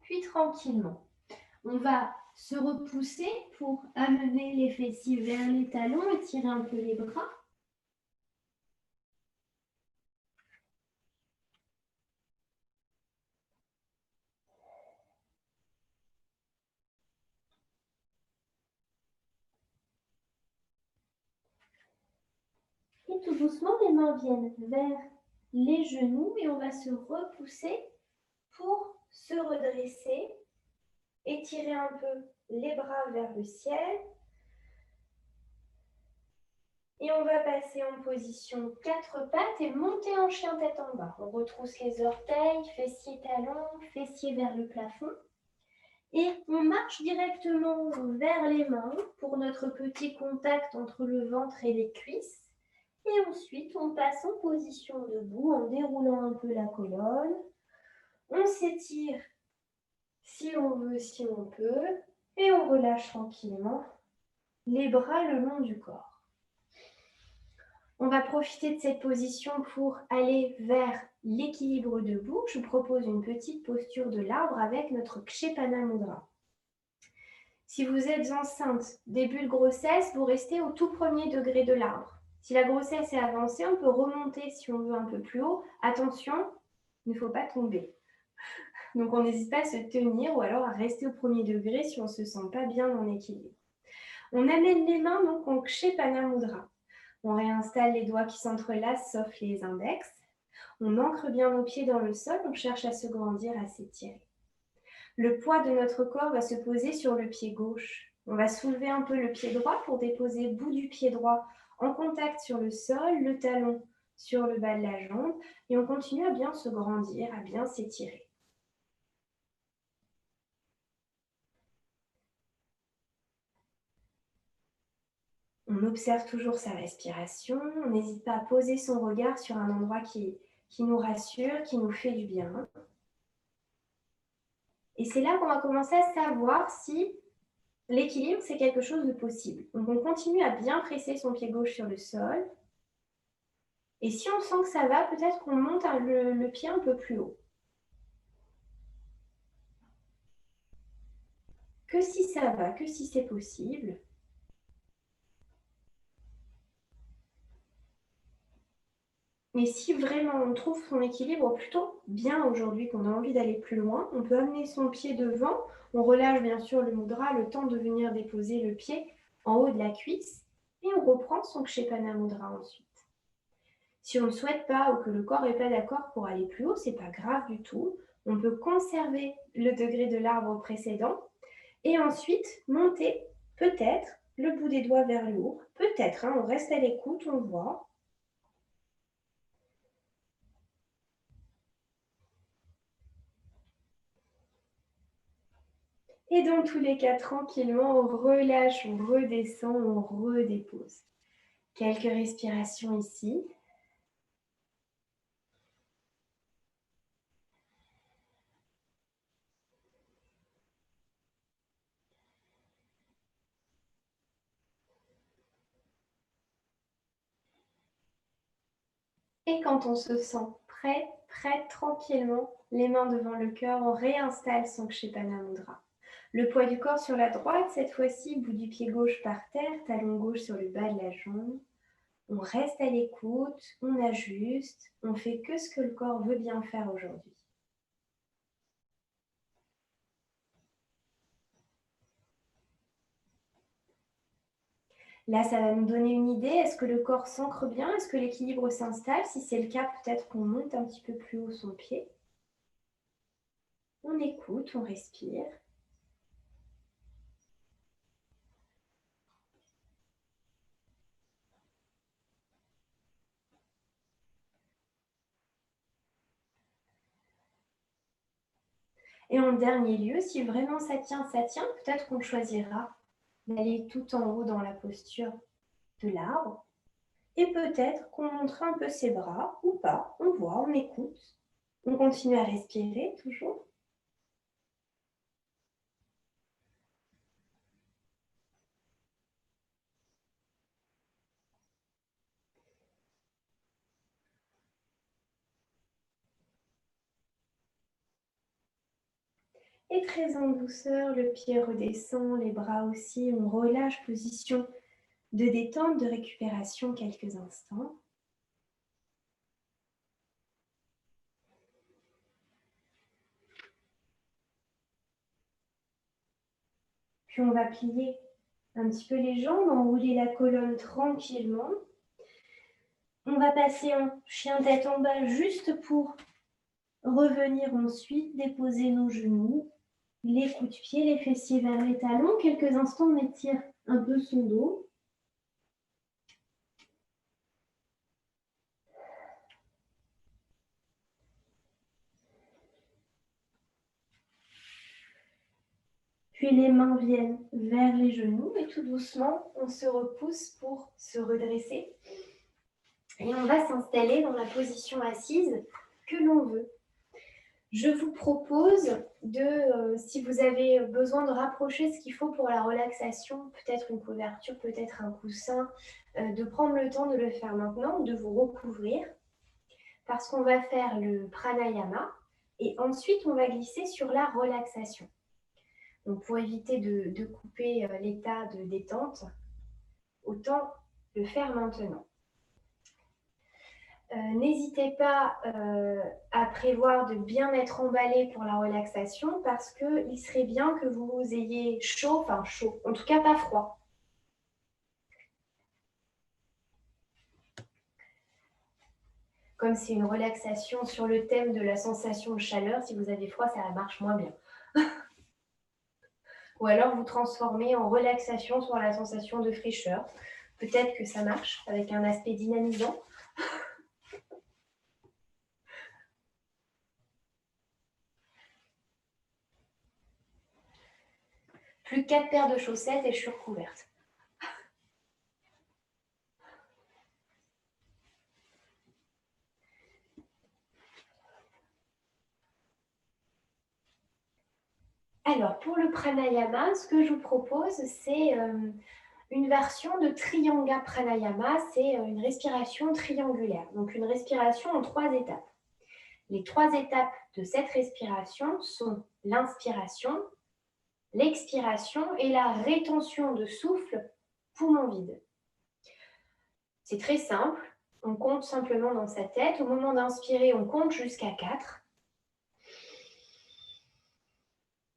Puis tranquillement, on va se repousser pour amener les fessiers vers les talons et tirer un peu les bras. Et tout doucement, les mains viennent vers les genoux et on va se repousser pour se redresser, étirer un peu les bras vers le ciel. Et on va passer en position 4 pattes et monter en chien tête en bas. On retrousse les orteils, fessiers talons, fessiers vers le plafond. Et on marche directement vers les mains pour notre petit contact entre le ventre et les cuisses. Et ensuite, on passe en position debout en déroulant un peu la colonne. On s'étire si on veut, si on peut. Et on relâche tranquillement les bras le long du corps. On va profiter de cette position pour aller vers l'équilibre debout. Je vous propose une petite posture de l'arbre avec notre Kshepana Mudra. Si vous êtes enceinte, début de grossesse, vous restez au tout premier degré de l'arbre. Si la grossesse est avancée, on peut remonter si on veut un peu plus haut. Attention, il ne faut pas tomber. Donc on n'hésite pas à se tenir ou alors à rester au premier degré si on ne se sent pas bien en équilibre. On amène les mains donc en Kshepana Mudra. On réinstalle les doigts qui s'entrelacent sauf les index. On ancre bien nos pieds dans le sol, on cherche à se grandir, à s'étirer. Le poids de notre corps va se poser sur le pied gauche. On va soulever un peu le pied droit pour déposer le bout du pied droit en contact sur le sol, le talon sur le bas de la jambe et on continue à bien se grandir, à bien s'étirer. On observe toujours sa respiration, on n'hésite pas à poser son regard sur un endroit qui nous rassure, qui nous fait du bien. Et c'est là qu'on va commencer à savoir si l'équilibre, c'est quelque chose de possible. Donc, on continue à bien presser son pied gauche sur le sol. Et si on sent que ça va, peut-être qu'on monte le pied un peu plus haut. Que si ça va, que si c'est possible. Mais si vraiment on trouve son équilibre plutôt bien aujourd'hui, qu'on a envie d'aller plus loin, on peut amener son pied devant. On relâche bien sûr le mudra, le temps de venir déposer le pied en haut de la cuisse. Et on reprend son Kshepana Mudra ensuite. Si on ne souhaite pas ou que le corps n'est pas d'accord pour aller plus haut, c'est pas grave du tout. On peut conserver le degré de l'arbre précédent et ensuite monter peut-être le bout des doigts vers le haut. Peut-être, on reste à l'écoute, on voit. Et dans tous les cas, tranquillement, on relâche, on redescend, on redépose. Quelques respirations ici. Et quand on se sent prêt, prête tranquillement, les mains devant le cœur, on réinstalle son Kshepana Mudra. Le poids du corps sur la droite, cette fois-ci, bout du pied gauche par terre, talon gauche sur le bas de la jambe. On reste à l'écoute, on ajuste, on fait que ce que le corps veut bien faire aujourd'hui. Là, ça va nous donner une idée. Est-ce que le corps s'ancre bien? Est-ce que l'équilibre s'installe? Si c'est le cas, peut-être qu'on monte un petit peu plus haut son pied. On écoute, on respire. Et en dernier lieu, si vraiment ça tient, peut-être qu'on choisira d'aller tout en haut dans la posture de l'arbre. Et peut-être qu'on montrera un peu ses bras ou pas. On voit, on écoute. On continue à respirer toujours. Et très en douceur, le pied redescend, les bras aussi. On relâche, position de détente, de récupération quelques instants. Puis on va plier un petit peu les jambes, enrouler la colonne tranquillement. On va passer en chien tête en bas juste pour revenir ensuite, déposer nos genoux, les coups de pied, les fessiers vers les talons. Quelques instants, on étire un peu son dos. Puis les mains viennent vers les genoux et tout doucement, on se repousse pour se redresser. Et on va s'installer dans la position assise que l'on veut. Je vous propose de, si vous avez besoin de rapprocher ce qu'il faut pour la relaxation, peut-être une couverture, peut-être un coussin, de prendre le temps de le faire maintenant, de vous recouvrir, parce qu'on va faire le pranayama et ensuite on va glisser sur la relaxation. Donc pour éviter de couper l'état de détente, autant le faire maintenant. N'hésitez pas à prévoir de bien être emballé pour la relaxation parce qu'il serait bien que vous ayez chaud, enfin chaud, en tout cas pas froid. Comme c'est une relaxation sur le thème de la sensation de chaleur, si vous avez froid, ça marche moins bien. Ou alors vous transformez en relaxation sur la sensation de fraîcheur. Peut-être que ça marche avec un aspect dynamisant. Plus 4 paires de chaussettes et je suis recouverte. Alors, pour le pranayama, ce que je vous propose, c'est une version de Trianga Pranayama. C'est une respiration triangulaire, donc une respiration en 3 étapes. Les 3 étapes de cette respiration sont l'inspiration, l'expiration et la rétention de souffle, poumon vide. C'est très simple, on compte simplement dans sa tête. Au moment d'inspirer, on compte jusqu'à 4.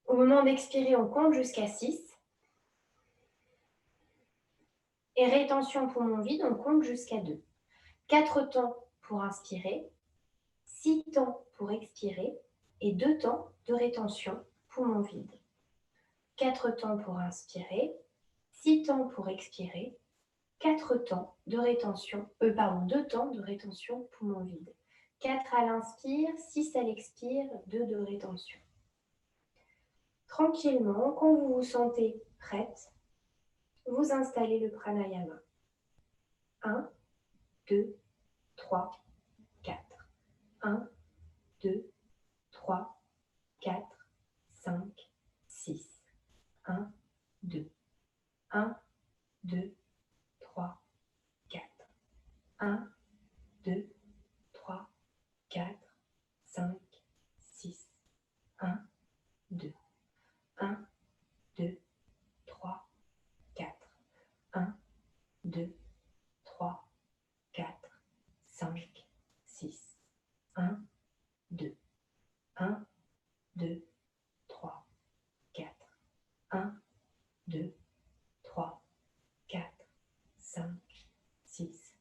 Au moment d'expirer, on compte jusqu'à 6. Et rétention poumon vide, on compte jusqu'à 2. 4 temps pour inspirer, 6 temps pour expirer et 2 temps de rétention poumon vide. 4 temps pour inspirer, 6 temps pour expirer, 4 temps de rétention, 2 temps de rétention poumon vide. 4 à l'inspire, 6 à l'expire, 2 de rétention. Tranquillement, quand vous vous sentez prête, vous installez le pranayama. 1, 2, 3, 4. 1, 2, 3, 4, 5, 6. 1, 2. 1, 2, 3, 4. 1, 2, 3, 4, 5, 6. 1, 2. 1, 2, 3, 4. 1, 2, 3, 4, 5, 6. 1, 2. 1, 2, 3, 4. 1, 2, 3, 4, 5, 6.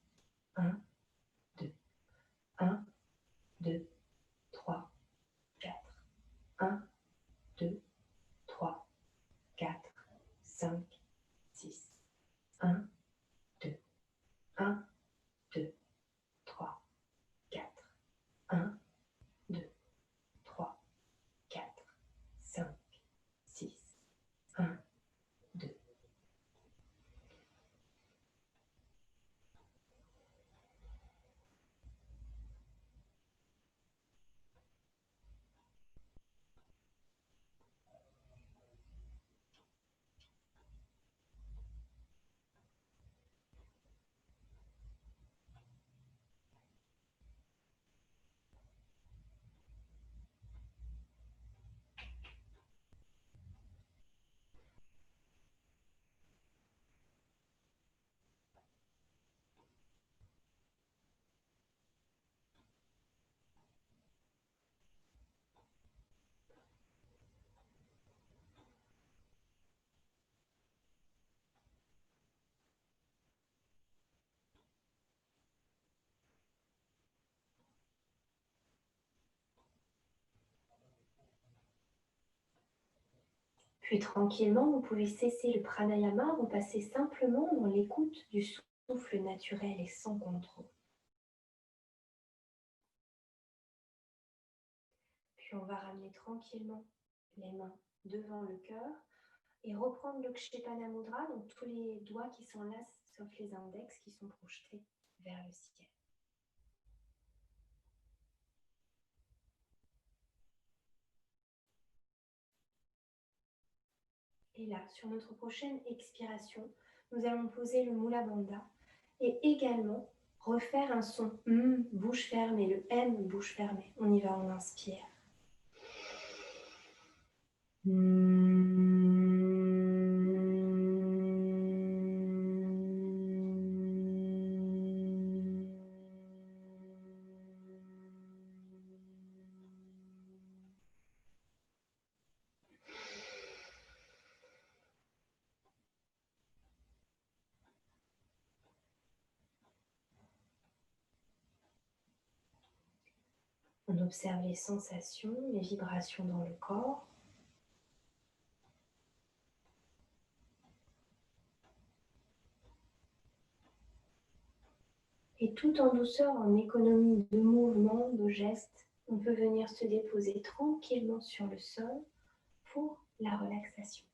1, 2. 1, 2, 3, 4. 1, 2, 3, 4, 5, 6. 1, 2. 1, 2, 3, 4. 1, 2, 3, 4, 5, 6. 1, 2. Puis tranquillement, vous pouvez cesser le pranayama, vous passez simplement dans l'écoute du souffle naturel et sans contrôle. Puis on va ramener tranquillement les mains devant le cœur et reprendre le Kshipana Mudra, donc tous les doigts qui sont là, sauf les index qui sont projetés vers le ciel. Et là, sur notre prochaine expiration, nous allons poser le Mula Bandha et également refaire un son bouche fermée, le M bouche fermée. On y va, on inspire. On observe les sensations, les vibrations dans le corps. Et tout en douceur, en économie de mouvement, de gestes, on peut venir se déposer tranquillement sur le sol pour la relaxation.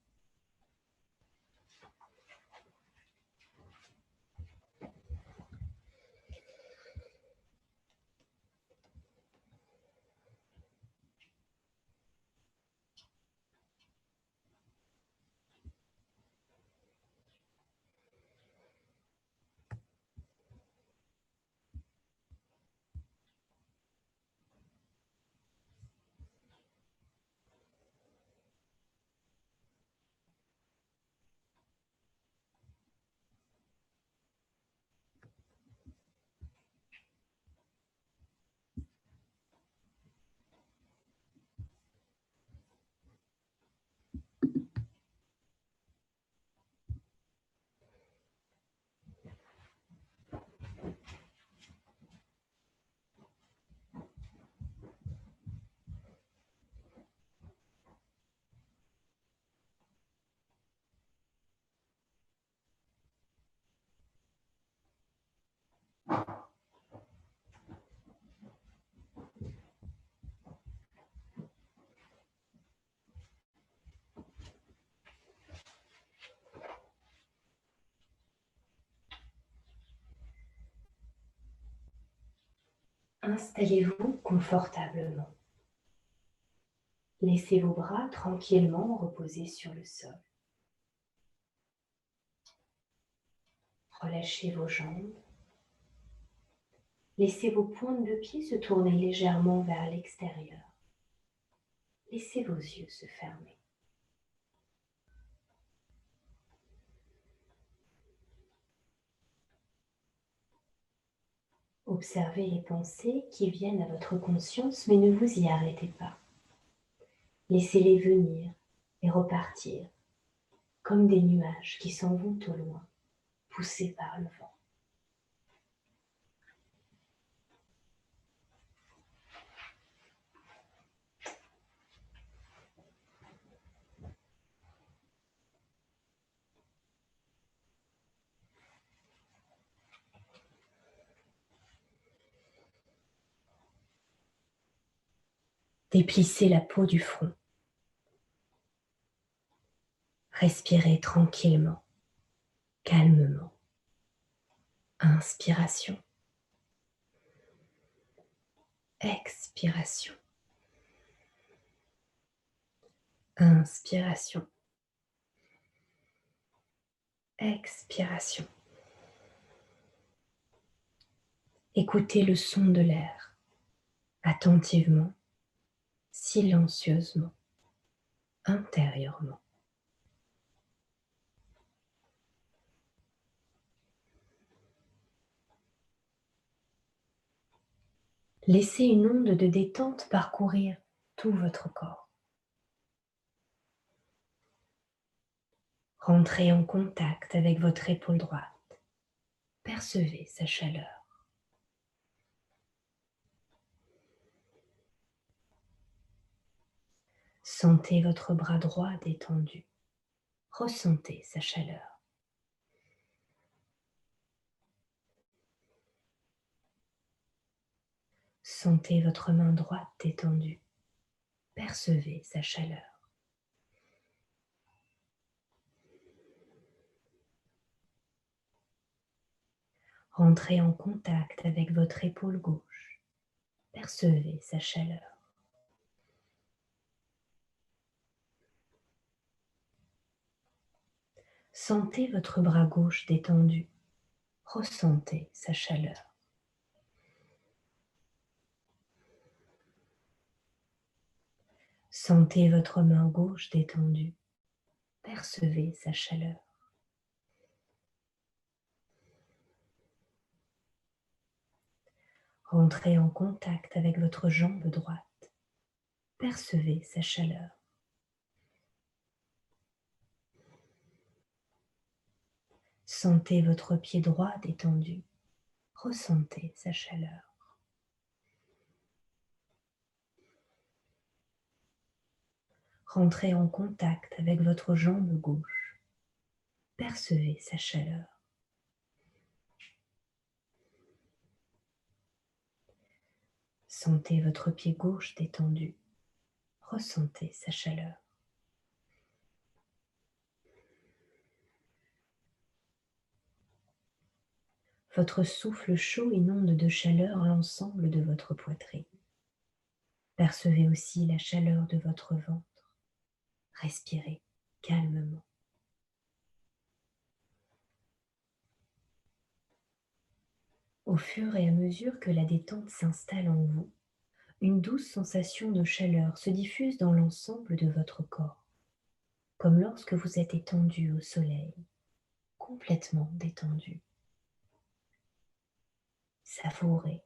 Installez-vous confortablement. Laissez vos bras tranquillement reposer sur le sol. Relâchez vos jambes. Laissez vos pointes de pied se tourner légèrement vers l'extérieur. Laissez vos yeux se fermer. Observez les pensées qui viennent à votre conscience, mais ne vous y arrêtez pas. Laissez-les venir et repartir, comme des nuages qui s'en vont au loin, poussés par le vent. Déplissez la peau du front. Respirez tranquillement, calmement. Inspiration. Expiration. Inspiration. Expiration. Écoutez le son de l'air, attentivement, silencieusement, intérieurement. Laissez une onde de détente parcourir tout votre corps. Rentrez en contact avec votre épaule droite. Percevez sa chaleur. Sentez votre bras droit détendu. Ressentez sa chaleur. Sentez votre main droite détendue. Percevez sa chaleur. Rentrez en contact avec votre épaule gauche. Percevez sa chaleur. Sentez votre bras gauche détendu. Ressentez sa chaleur. Sentez votre main gauche détendue. Percevez sa chaleur. Rentrez en contact avec votre jambe droite. Percevez sa chaleur. Sentez votre pied droit détendu. Ressentez sa chaleur. Rentrez en contact avec votre jambe gauche. Percevez sa chaleur. Sentez votre pied gauche détendu. Ressentez sa chaleur. Votre souffle chaud inonde de chaleur l'ensemble de votre poitrine. Percevez aussi la chaleur de votre ventre. Respirez calmement. Au fur et à mesure que la détente s'installe en vous, une douce sensation de chaleur se diffuse dans l'ensemble de votre corps, comme lorsque vous êtes étendu au soleil, complètement détendu. Savourez,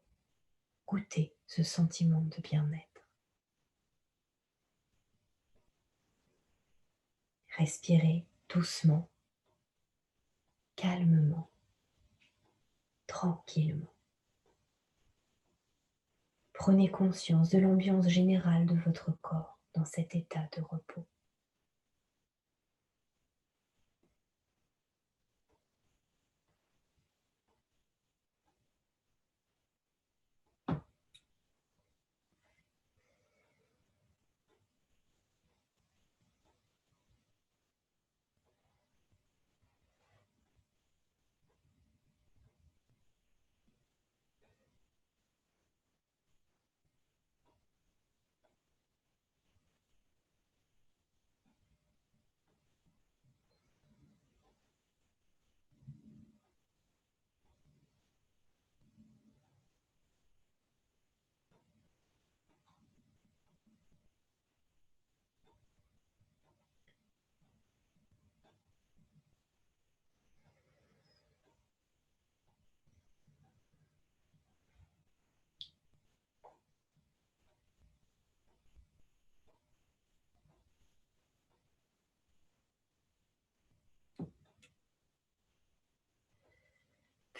goûtez ce sentiment de bien-être. Respirez doucement, calmement, tranquillement. Prenez conscience de l'ambiance générale de votre corps dans cet état de repos.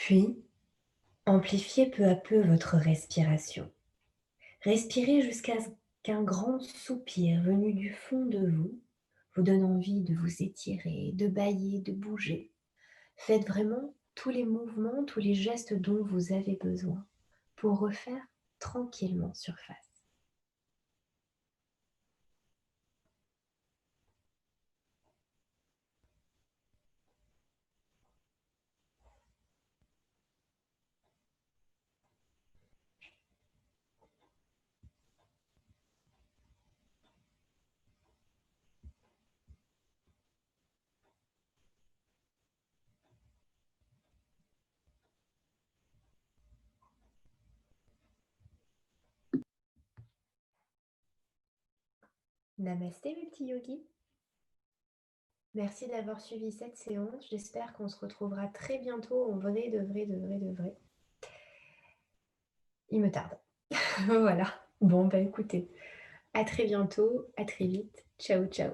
Puis, amplifiez peu à peu votre respiration. Respirez jusqu'à ce qu'un grand soupir venu du fond de vous donne envie de vous étirer, de bâiller, de bouger. Faites vraiment tous les mouvements, tous les gestes dont vous avez besoin pour refaire tranquillement surface. Namasté mes petits yogis. Merci d'avoir suivi cette séance. J'espère qu'on se retrouvera très bientôt en vrai, de vrai, de vrai, de vrai. Il me tarde. Voilà. Bon, bah écoutez, à très bientôt, à très vite. Ciao, ciao.